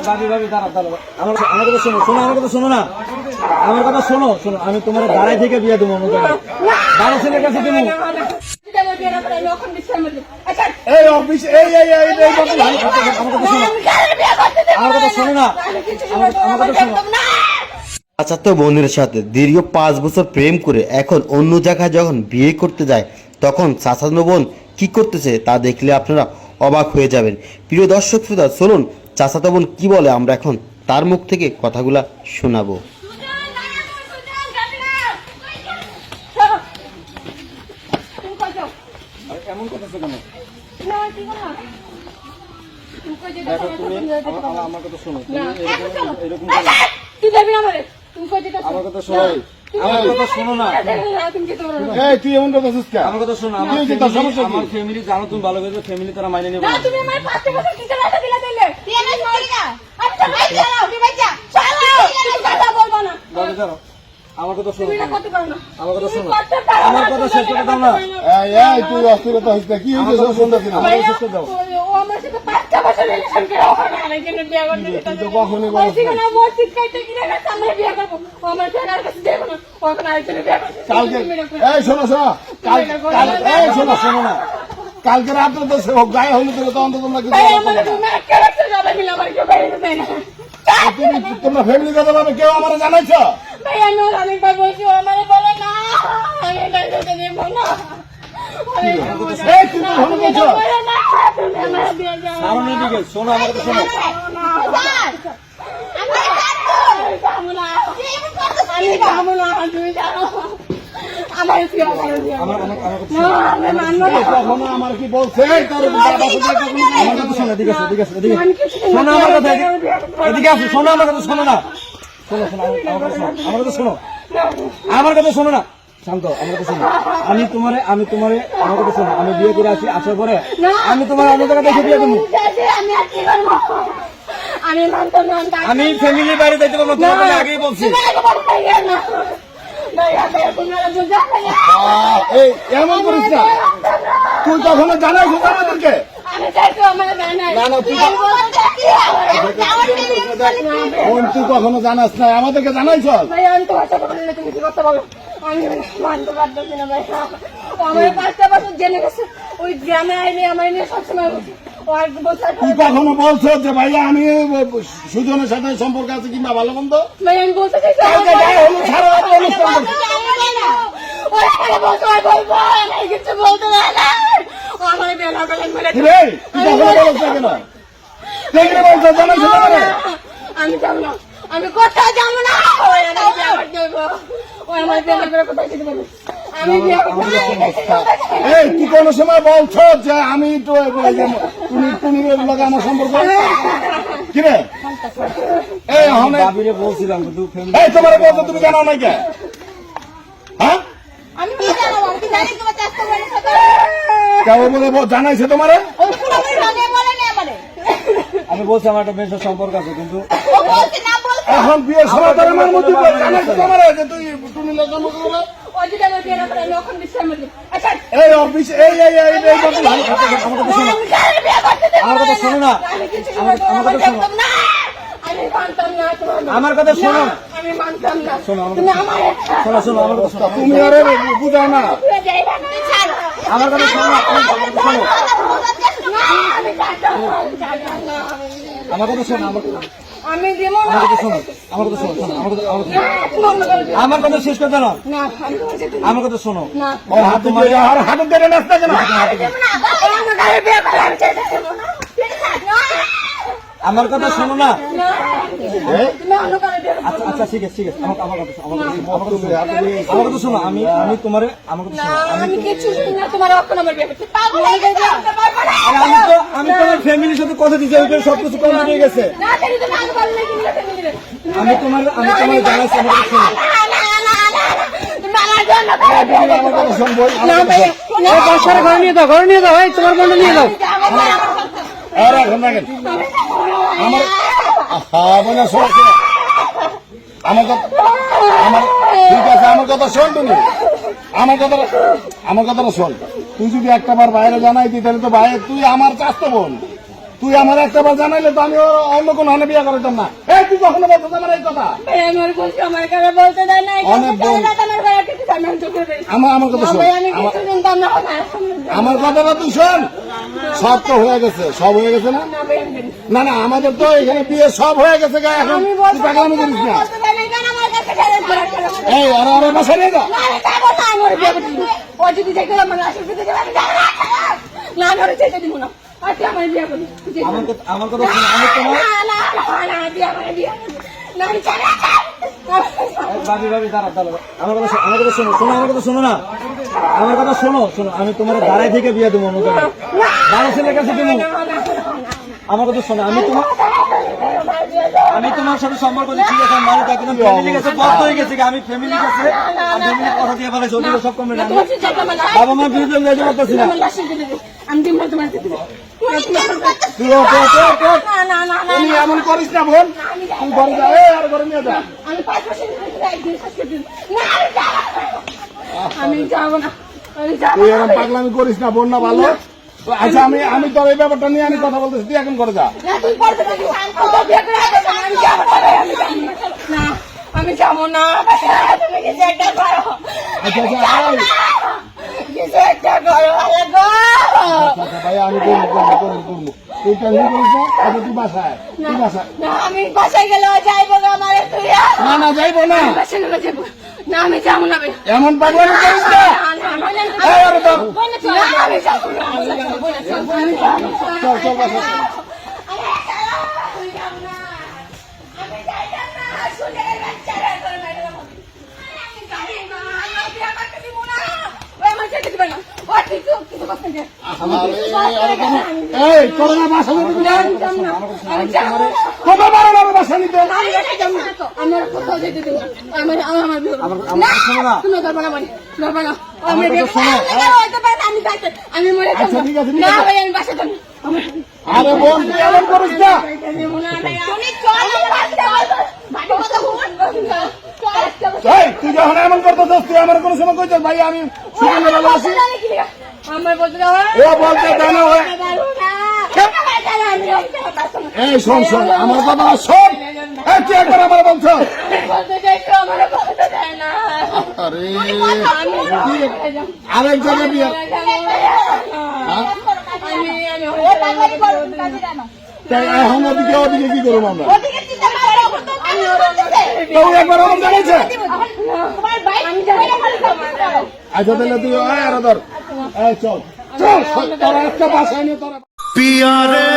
ভাবি ভাবি দাঁড়া দাঁড়া, আমার আমার কথা শোনো, শোনো আমার কথা শোনো না, আমার কথা শোনো, শোনো আমি তোমার দাঁড়াই থেকে বিয়ে দেবো, অন্য জায়গায় দাঁড়া ছেলের কাছে দেবো। এই অফিস এই এই এই এই কথা ভাই, আমার কথা শোনো, আমার কথা শোনো না, আমার কথা শোনো। চাচাতো বোনের সাথে দীর্ঘ 5 বছর প্রেম করে এখন অন্য জায়গায় যখন বিয়ে করতে যায়, তখন চাচাতো বোন কি করতেছে তা দেখলে আপনারা অবাক হয়ে যাবেন। প্রিয় দর্শক শ্রোতা, চলুন চাচাতো বোন কি বলে আমরা এখন তার মুখ থেকে কথাগুলা শোনাবো। এমন কথা কেন? আমার কথা শোনো, এরকম আমার কথা শোনো, আমার কথা শোনো না, তুই এমন কথা শুনছিস? আমার কথা শোনো, আমার ফ্যামিলি জানো তুমি ভালো করে, ফ্যামিলি তারা মাইনে নেবে। আমার কথা শোনো, আমার কথা শোনো, আমার কথা শেষ করে দাও না। তুই অস্থিরতা হচ্ছে কি হয়েছে? শুনতেছি না, শেষ করে দাও। কালকে রাত্রে তো গায়ে হলুদ তখন তো তোমরা ফ্যামিলি কথা ভাবে কেউ আমার জানাইছ? ভাই আমি অনেকবার বলছি, আমার বলে না, আমি এটা দেব না। শোনো আমার কথা শোনো, আমার কি বলছে? আমার কথা শোনো, ঠিক আছে ঠিক আছে, শোনো আমার কথা, এদিকে আসো, শোনো আমার কথা শোনো না, শোনো শোনো আমার কথা শোনো, আমার কথা শোনো, আমার কথা শোনো না, শান্ত আমার কথা শোনো। আমি তোমারে আমার কথা শোনো, আমি বিয়ে করে আসি, আসার পরে আমি তোমার অন্য জায়গায় দেখে বিয়ে করবো। আমি ফ্যামিলির বাড়ি যাইতে পারবো, তোমাকে আগেই বলছি। এমন করিস না, তুই কখনো জানাইছ আমাদেরকে? তুই কখনো জানাস না, আমাদেরকে জানাইছ? আমি মানতে পারতেছি না ভাই, আমার 5টা বছর জেনে গেছে, ওই গ্রামে আইনি আমার নিয়ে সবসময় তুই কখনো বলছো যে ভাইয়া আমি সুজনের সাথে সম্পর্ক আছে কিংবা ভালো মন্দ? ভাই আমি বলতে চাই কিছু বলতে আমার বেলা আমি যাবো না, আমি কোথাও যাবো না, তুই কোন সময় বলছো যে আমি আমার সম্পর্ক কিরে? বলছিলাম তোমার বলছো, তুমি জানো নাই কে? হ্যাঁ জানাইছে তোমারে? আমি বলছি আমার একটা মেয়ের সম্পর্ক আছে, কিন্তু এখন বিয়ের সময় আমার মধ্যে এই অফিস এই এই এই এই কথা ভাই, আমার কথা শোনো না, আমার কথা শোনো, আমার কথা শোনো, শোনো শোনো শোনো আমার কথা শোনো, তুমি আরে বুঝাও না, আমার কথা শোনো, আমার কথা শোনো, আমি দেবো আমার কথা শোনো, আমার কথা শোনো, আমার কথা শেষ করতে না, আমার কথা শোনো, হাত ধরে নাচতে কেন? আমার কথা শোনো না। আচ্ছা আচ্ছা ঠিক আছে ঠিক আছে, আমার কথা শোনো, আমি তোমারে আমার কথা শোনো, আমি তোমার ফ্যামিলির সাথে কথা দিচ্ছি, সবকিছু কমপ্লিট হয়ে গেছে, আমি তোমার জানাচ্ছি, আমার কথা শোনো, ঘরে নিয়ে যাও, ঘরে নিয়ে যাও, তোমার বন্ধু নিয়ে যাও। আর এখন দেখেন আমার ঠিক আছে, আমার কথা শোন, তুমি আমার কথাটা শোন। তুই যদি একটা বার বাইরে জানাই দিই তাহলে তো ভাই তুই আমার চাস্তো বোন, তুই আমার একটা বার জানাইলে তো আমি অন্য কোনো হনে বিয়ে করতাম না। এই তুই কখনো বলতো আমার এই কথা? ভাই আমার বলছি আমার কাছে বলতে দেয় না অনেক বল। আমার ঘরে কিছু জানা চোখে আমার কথা শোন, আমি কিছু জানতাম না আমার কথাটা তুই শোন। সব তো হয়ে গেছে, সব হয়ে গেছে না? না না, আমাদের তো এখানে বিয়ে সব হয়ে গেছে গা, এখন আমি তুই পাগলামি করিস না। বলতে দেয় না কেন আমার কাছে ছেড়ে দিল? এই ওরা বাসা নিয়ে যা। না আমি যাবো না, আমি ওর বিয়ে করতে দিব। ও যদি যেতে আমার লাশের ভিতরে যাবে, আমি যাবো না। না আমি ওরে যেতে দিব না। আজকে আমার বিয়ে করবি। আমার কথা শোন, আমি তোমার না না না বিয়ে আমার বিয়ে না আমি ছাড়া ভাবি ভাবি দাঁড়া দাঁড়া, আমার কথা আমার কথা শোনো, শোনো আমার কথা শোনো না, আমার কথা শোনো শোনো, আমি তোমার দাঁড়াই থেকে বিয়ে দেবো অন্য জায়গায়, ভালো ছেলের কাছে দেবো। আমার কথা শোনো, আমি তোমার সাথে সম্পর্ক করছি, ঠিক আছে, মানে তাকে ফ্যামিলি কাছে বদ্ধ হয়ে গেছে, আমি ফ্যামিলির কাছে ফ্যামিলির কথা দিয়ে ফেলেছি, ওদিকে সব কমে না, বাবা মা বিরুদ্ধে যেতে পারতেছি না। আমি দিব না তোমার দিতে তুমি এমন করিস না বোন, তুই ঘরে যা, আর ঘরে নিয়ে যা। আমি 5 বছর আমি যাবো না, আমি যাবো তুই এরকম পাগলামি করিস না বোন, না ভালো। আচ্ছা আমি তোর এই ব্যাপারটা নিয়ে আমি কথা বলতেছি, তুই এখন করে যা। না তুই পড়তে থাকি, আমি যাবো না, আমি যাবো না, তুমি কিছু একটা করো, আচ্ছা আচ্ছা কিছু একটা করো, আচ্ছা ভাই, আমি করবো, তুই টেনশন করিস না। আচ্ছা তুই বাসায়, তুই বাসায়। না আমি বাসায় গেলে যাইবো না, আমার তুই না যাইবো না, বাসায় গেলে যাইবো না, আমি যাবো না, এমন পাগলামি করিস না। এই আরে তোর আমি যাবো না, চল চল বাসায়। এই তোর না বাসা নিতে দিবি না? তোমার বারো বারো বাসা নিতে। আচ্ছা ঠিক আছে, ঠিক আছে। আরে বোন তুই এমন করিস না। এই তুই যখন এমন করতেছিস, তুই আমার কোনো সময় কইছিস ভাই আমি সুখে ভালোবাসি? আমার বলতে ও বলতে জানো এই শোন শোন আমার কথা শোন। এই তুই একবার আমার বলছ। বলতে চাই তো আমার বলতে চায় না। আরে আরেক জায়গায় বিয়ে। তাই এখন ওদিকে কি করবো আমরা? তো একবার আমার জানাইছে। আচ্ছা তাহলে তুই আয় আর ধর, চল চল তোরা একটা বাসায় নিয়ে তোরা পিয়ারে